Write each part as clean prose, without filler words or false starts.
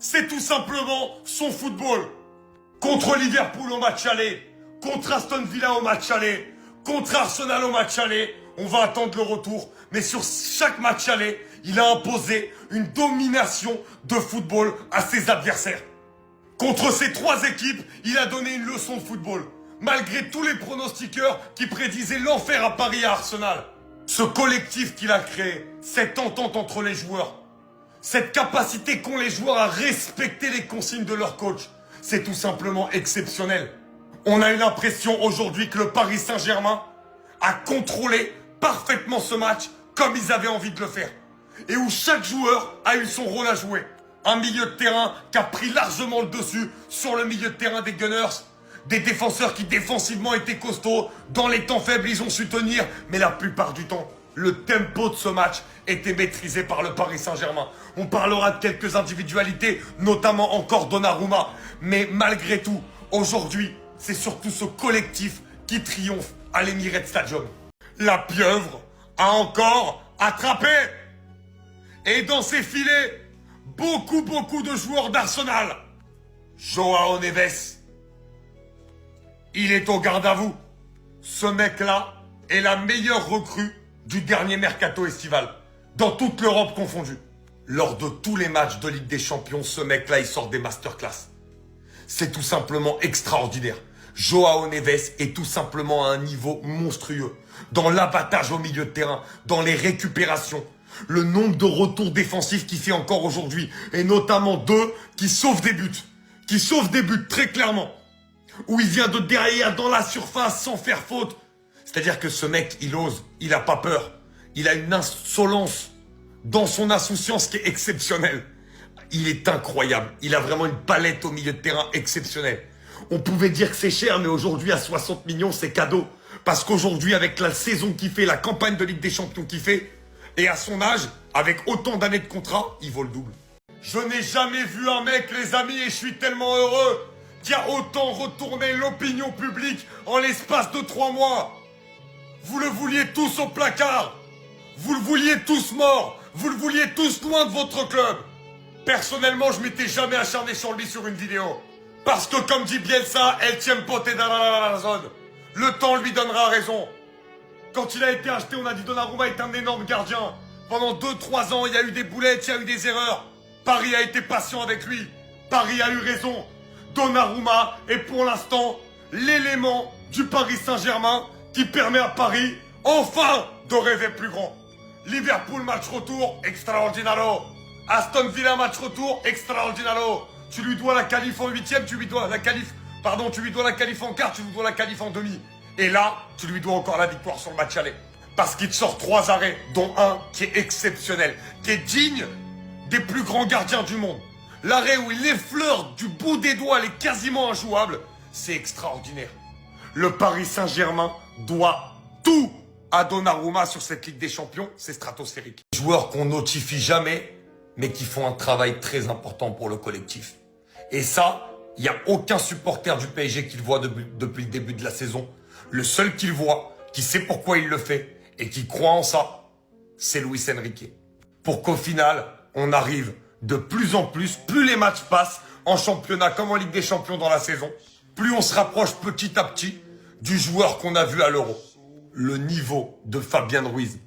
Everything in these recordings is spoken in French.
c'est tout simplement son football. Contre Liverpool au match aller, contre Aston Villa au match aller, contre Arsenal au match aller, on va attendre le retour. Mais sur chaque match aller, il a imposé une domination de football à ses adversaires. Contre ces trois équipes, il a donné une leçon de football. Malgré tous les pronostiqueurs qui prédisaient l'enfer à Paris et à Arsenal. Ce collectif qu'il a créé, cette entente entre les joueurs, cette capacité qu'ont les joueurs à respecter les consignes de leur coach, c'est tout simplement exceptionnel. On a eu l'impression aujourd'hui que le Paris Saint-Germain a contrôlé parfaitement ce match comme ils avaient envie de le faire. Et où chaque joueur a eu son rôle à jouer. Un milieu de terrain qui a pris largement le dessus sur le milieu de terrain des Gunners. Des défenseurs qui défensivement étaient costauds. Dans les temps faibles, ils ont su tenir. Mais la plupart du temps, le tempo de ce match était maîtrisé par le Paris Saint-Germain. On parlera de quelques individualités, notamment encore Donnarumma. Mais malgré tout, aujourd'hui, c'est surtout ce collectif qui triomphe à l'Emirates Stadium. La pieuvre a encore attrapé. Et dans ses filets, beaucoup de joueurs d'Arsenal. Joao Neves, il est au garde à vous. Ce mec-là est la meilleure recrue du dernier mercato estival, dans toute l'Europe confondue. Lors de tous les matchs de Ligue des Champions, ce mec-là, il sort des masterclass. C'est tout simplement extraordinaire. Joao Neves est tout simplement à un niveau monstrueux. Dans l'abattage au milieu de terrain, dans les récupérations, le nombre de retours défensifs qu'il fait encore aujourd'hui, et notamment 2 qui sauvent des buts. Qui sauvent des buts très clairement. Où il vient de derrière dans la surface sans faire faute. C'est-à-dire que ce mec, il ose, il a pas peur. Il a une insolence dans son insouciance qui est exceptionnelle. Il est incroyable. Il a vraiment une palette au milieu de terrain exceptionnelle. On pouvait dire que c'est cher, mais aujourd'hui, à 60 millions, c'est cadeau. Parce qu'aujourd'hui, avec la saison qu'il fait, la campagne de Ligue des Champions qu'il fait, et à son âge, avec autant d'années de contrat, il vaut le double. Je n'ai jamais vu un mec, les amis, et je suis tellement heureux, qui a autant retourné l'opinion publique en l'espace de 3 mois. Vous le vouliez tous au placard. Vous le vouliez tous mort. Vous le vouliez tous loin de votre club. Personnellement, je m'étais jamais acharné sur lui sur une vidéo. Parce que comme dit Bielsa, El tiempo te dará la razón. Le temps lui donnera raison. Quand il a été acheté, on a dit Donnarumma est un énorme gardien. Pendant 2-3 ans, il y a eu des boulettes, il y a eu des erreurs. Paris a été patient avec lui. Paris a eu raison. Donnarumma est pour l'instant l'élément du Paris Saint-Germain qui permet à Paris, enfin, de rêver plus grand. Liverpool match retour, extraordinaro. Aston Villa match retour, extraordinaro. Tu lui dois la qualif en 8e, tu lui dois la qualif en quart, tu lui dois la qualif en demi. Et là, tu lui dois encore la victoire sur le match aller. Parce qu'il te sort 3 arrêts, dont un qui est exceptionnel, qui est digne des plus grands gardiens du monde. L'arrêt où il effleure du bout des doigts, elle est quasiment injouable. C'est extraordinaire. Le Paris Saint-Germain doit tout à Donnarumma sur cette Ligue des Champions. C'est stratosphérique. Joueurs qu'on notifie jamais, mais qui font un travail très important pour le collectif. Et ça, il n'y a aucun supporter du PSG qui le voit depuis le début de la saison. Le seul qui le voit, qui sait pourquoi il le fait et qui croit en ça, c'est Luis Enrique. Pour qu'au final, on arrive de plus en plus les matchs passent en championnat comme en Ligue des Champions dans la saison, plus on se rapproche petit à petit du joueur qu'on a vu à l'Euro. Le niveau de Fabien Ruiz.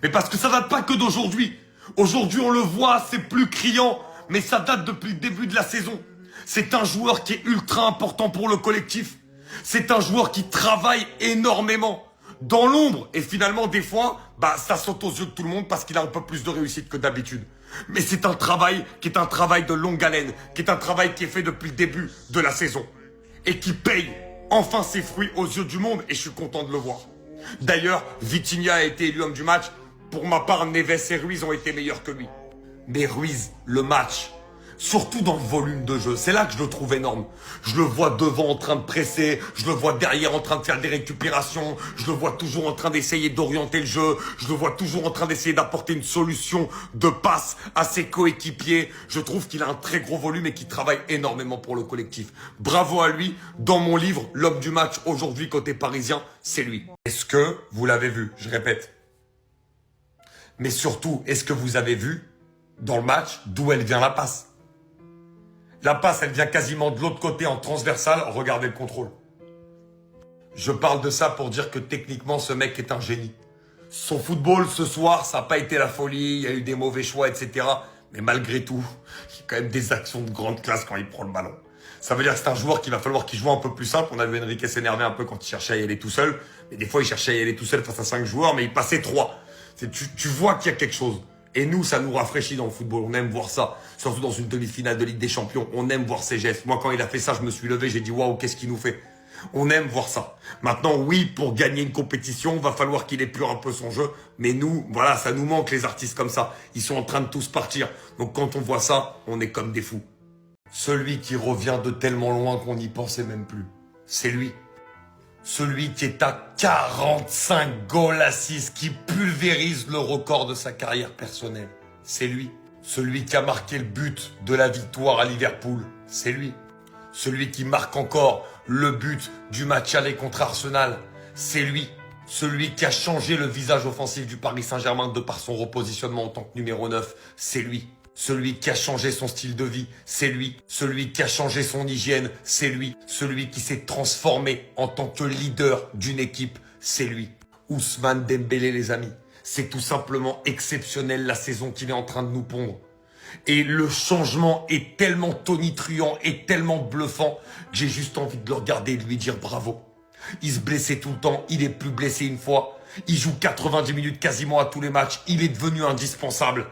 Mais parce que ça date pas que d'aujourd'hui. Aujourd'hui, on le voit, c'est plus criant, mais ça date depuis le début de la saison. C'est un joueur qui est ultra important pour le collectif. C'est un joueur qui travaille énormément dans l'ombre. Et finalement, des fois, ça saute aux yeux de tout le monde parce qu'il a un peu plus de réussite que d'habitude. Mais c'est un travail qui est un travail de longue haleine, qui est un travail qui est fait depuis le début de la saison. Et qui paye enfin ses fruits aux yeux du monde. Et je suis content de le voir. D'ailleurs, Vitinha a été élu homme du match. Pour ma part, Neves et Ruiz ont été meilleurs que lui. Mais Ruiz, le match, surtout dans le volume de jeu, c'est là que je le trouve énorme. Je le vois devant en train de presser, je le vois derrière en train de faire des récupérations, je le vois toujours en train d'essayer d'orienter le jeu, je le vois toujours en train d'essayer d'apporter une solution de passe à ses coéquipiers. Je trouve qu'il a un très gros volume et qu'il travaille énormément pour le collectif. Bravo à lui. Dans mon livre, l'homme du match aujourd'hui côté parisien, c'est lui. Est-ce que vous l'avez vu? Je répète. Mais surtout, est-ce que vous avez vu dans le match d'où elle vient la passe? La passe, elle vient quasiment de l'autre côté en transversale. Regardez le contrôle. Je parle de ça pour dire que techniquement, ce mec est un génie. Son football ce soir, ça n'a pas été la folie. Il y a eu des mauvais choix, etc. Mais malgré tout, il y a quand même des actions de grande classe quand il prend le ballon. Ça veut dire que c'est un joueur qu'il va falloir qu'il joue un peu plus simple. On a vu Enrique s'énerver un peu quand il cherchait à y aller tout seul. Mais des fois, il cherchait à y aller tout seul face à 5 joueurs, mais il passait 3. Tu vois qu'il y a quelque chose. Et nous, ça nous rafraîchit dans le football. On aime voir ça. Surtout dans une demi-finale de Ligue des Champions. On aime voir ces gestes. Moi, quand il a fait ça, je me suis levé. J'ai dit, waouh, qu'est-ce qu'il nous fait? On aime voir ça. Maintenant, oui, pour gagner une compétition, il va falloir qu'il épure un peu son jeu. Mais nous, voilà, ça nous manque les artistes comme ça. Ils sont en train de tous partir. Donc quand on voit ça, on est comme des fous. Celui qui revient de tellement loin qu'on n'y pensait même plus. C'est lui. Celui qui est à 45 goals assists, qui pulvérise le record de sa carrière personnelle. C'est lui. Celui qui a marqué le but de la victoire à Liverpool. C'est lui. Celui qui marque encore le but du match aller contre Arsenal. C'est lui. Celui qui a changé le visage offensif du Paris Saint-Germain de par son repositionnement en tant que numéro 9. C'est lui. Celui qui a changé son style de vie, c'est lui. Celui qui a changé son hygiène, c'est lui. Celui qui s'est transformé en tant que leader d'une équipe, c'est lui. Ousmane Dembélé, les amis. C'est tout simplement exceptionnel la saison qu'il est en train de nous pondre. Et le changement est tellement tonitruant et tellement bluffant que j'ai juste envie de le regarder et de lui dire bravo. Il se blessait tout le temps, il est plus blessé une fois. Il joue 90 minutes quasiment à tous les matchs. Il est devenu indispensable.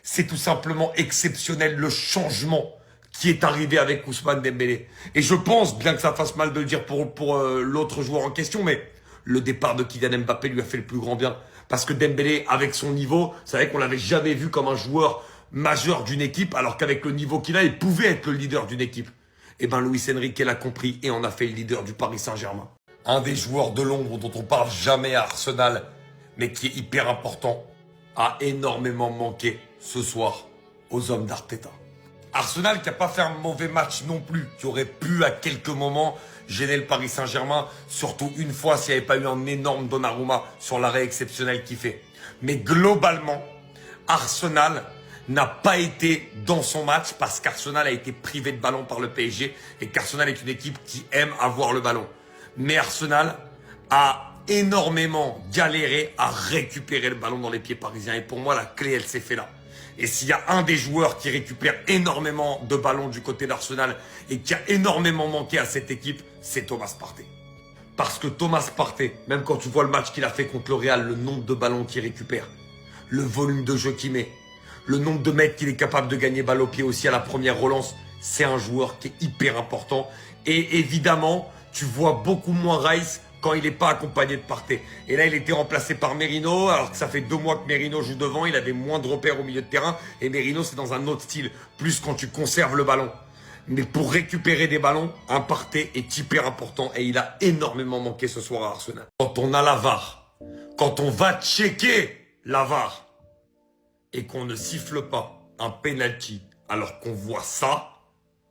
C'est tout simplement exceptionnel le changement qui est arrivé avec Ousmane Dembélé. Et je pense, bien que ça fasse mal de le dire pour l'autre joueur en question, mais le départ de Kylian Mbappé lui a fait le plus grand bien. Parce que Dembélé, avec son niveau, c'est vrai qu'on l'avait jamais vu comme un joueur majeur d'une équipe, alors qu'avec le niveau qu'il a, il pouvait être le leader d'une équipe. Et ben Luis Enrique l'a compris et en a fait le leader du Paris Saint-Germain. Un des joueurs de l'ombre dont on parle jamais à Arsenal, mais qui est hyper important, a énormément manqué ce soir aux hommes d'Arteta. Arsenal qui n'a pas fait un mauvais match non plus, qui aurait pu à quelques moments gêner le Paris Saint-Germain, surtout une fois s'il n'y avait pas eu un énorme Donnarumma sur l'arrêt exceptionnel qu'il fait. Mais globalement, Arsenal n'a pas été dans son match parce qu'Arsenal a été privé de ballon par le PSG et qu'Arsenal est une équipe qui aime avoir le ballon. Mais Arsenal a énormément galéré à récupérer le ballon dans les pieds parisiens. Et pour moi, la clé, elle s'est fait là. Et s'il y a un des joueurs qui récupère énormément de ballons du côté d'Arsenal et qui a énormément manqué à cette équipe, c'est Thomas Partey. Parce que Thomas Partey, même quand tu vois le match qu'il a fait contre le Real, le nombre de ballons qu'il récupère, le volume de jeu qu'il met, le nombre de mètres qu'il est capable de gagner balle au pied aussi à la première relance, c'est un joueur qui est hyper important. Et évidemment, tu vois beaucoup moins Rice quand il n'est pas accompagné de Partey. Et là, il était remplacé par Merino, alors que ça fait 2 mois que Merino joue devant, il avait moins de repères au milieu de terrain, et Merino, c'est dans un autre style, plus quand tu conserves le ballon. Mais pour récupérer des ballons, un Partey est hyper important, et il a énormément manqué ce soir à Arsenal. Quand on a la VAR, quand on va checker la VAR, et qu'on ne siffle pas un penalty, alors qu'on voit ça,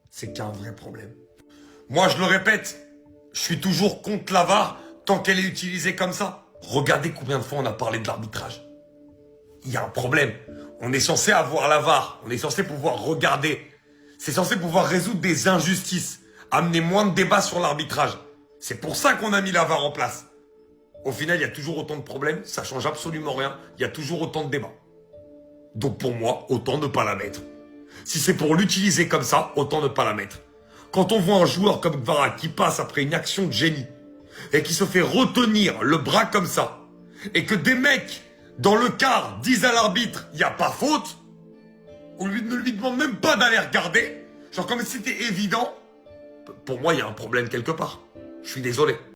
c'est qu'il y a un vrai problème. Moi, je le répète, je suis toujours contre la VAR tant qu'elle est utilisée comme ça. Regardez combien de fois on a parlé de l'arbitrage. Il y a un problème. On est censé avoir la VAR. On est censé pouvoir regarder. C'est censé pouvoir résoudre des injustices. Amener moins de débats sur l'arbitrage. C'est pour ça qu'on a mis la VAR en place. Au final, il y a toujours autant de problèmes. Ça change absolument rien. Il y a toujours autant de débats. Donc pour moi, autant ne pas la mettre. Si c'est pour l'utiliser comme ça, autant ne pas la mettre. Quand on voit un joueur comme Kvara qui passe après une action de génie et qui se fait retenir le bras comme ça et que des mecs dans le quart disent à l'arbitre il n'y a pas faute, on ne lui demande même pas d'aller regarder, genre comme si c'était évident, pour moi il y a un problème quelque part. Je suis désolé.